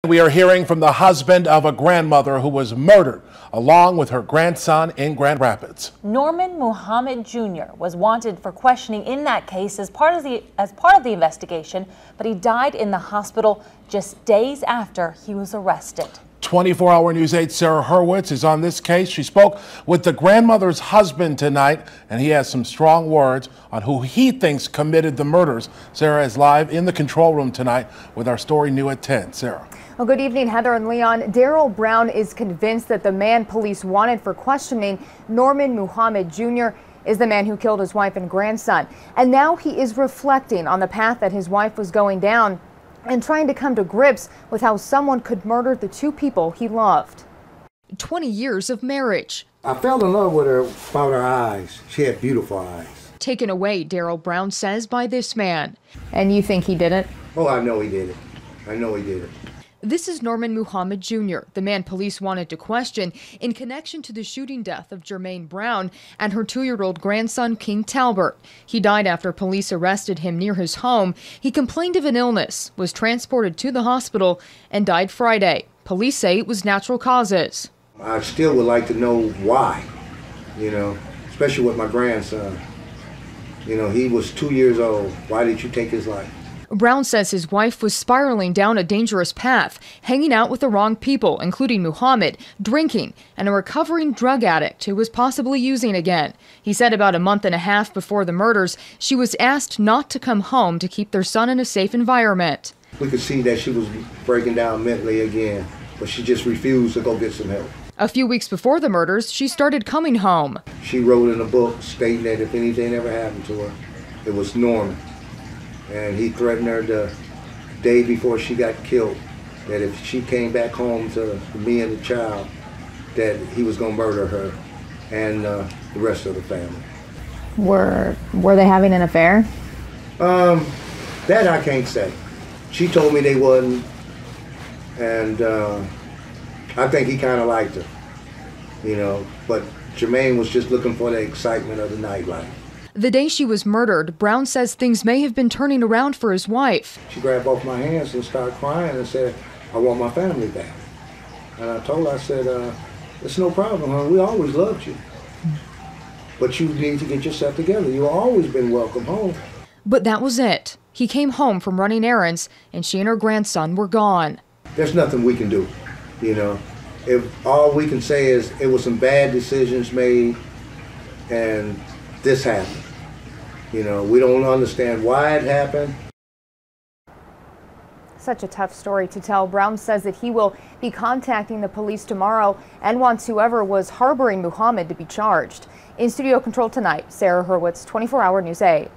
We are hearing from the husband of a grandmother who was murdered along with her grandson in Grand Rapids. Norman Muhammad Jr. was wanted for questioning in that case as part of the investigation, but he died in the hospital just days after he was arrested. 24-hour News 8 Sarah Hurwitz is on this case. She spoke with the grandmother's husband tonight, and he has some strong words on who he thinks committed the murders. Sarah is live in the control room tonight with our story new at 10. Sarah. Well, good evening, Heather and Leon. Daryl Brown is convinced that the man police wanted for questioning, Norman Muhammad Jr., is the man who killed his wife and grandson. And now he is reflecting on the path that his wife was going down and trying to come to grips with how someone could murder the two people he loved. 20 years of marriage. I fell in love with her about her eyes. She had beautiful eyes. Taken away, Daryl Brown says, by this man. And you think he did it? Oh, I know he did it. I know he did it. This is Norman Muhammad Jr., the man police wanted to question in connection to the shooting death of Germaine Brown and her 2-year-old grandson, King Talbert. He died after police arrested him near his home. He complained of an illness, was transported to the hospital, and died Friday. Police say it was natural causes. I still would like to know why, especially with my grandson. He was 2 years old. Why did you take his life? Brown says his wife was spiraling down a dangerous path, hanging out with the wrong people, including Muhammad, drinking, and a recovering drug addict who was possibly using again. He said about a month and a half before the murders, she was asked not to come home to keep their son in a safe environment. We could see that she was breaking down mentally again, but she just refused to go get some help. A few weeks before the murders, she started coming home. She wrote in a book stating that if anything ever happened to her, it was Norman. And he threatened her the day before she got killed, that if she came back home to me and the child, that he was going to murder her and the rest of the family. Were they having an affair? That I can't say. She told me they wasn't, and I think he kind of liked her, but Germaine was just looking for the excitement of the nightlife. The day she was murdered, Brown says things may have been turning around for his wife. She grabbed both my hands and started crying and said, "I want my family back." And I told her, I said, "It's no problem, honey. We always loved you. But you need to get yourself together. You've always been welcome home." But that was it. He came home from running errands, and she and her grandson were gone. There's nothing we can do, If all we can say is it was some bad decisions made, and this happened. We don't understand why it happened. Such a tough story to tell. Brown says that he will be contacting the police tomorrow and wants whoever was harboring Muhammad to be charged. In studio control tonight, Sarah Hurwitz, 24-hour News 8.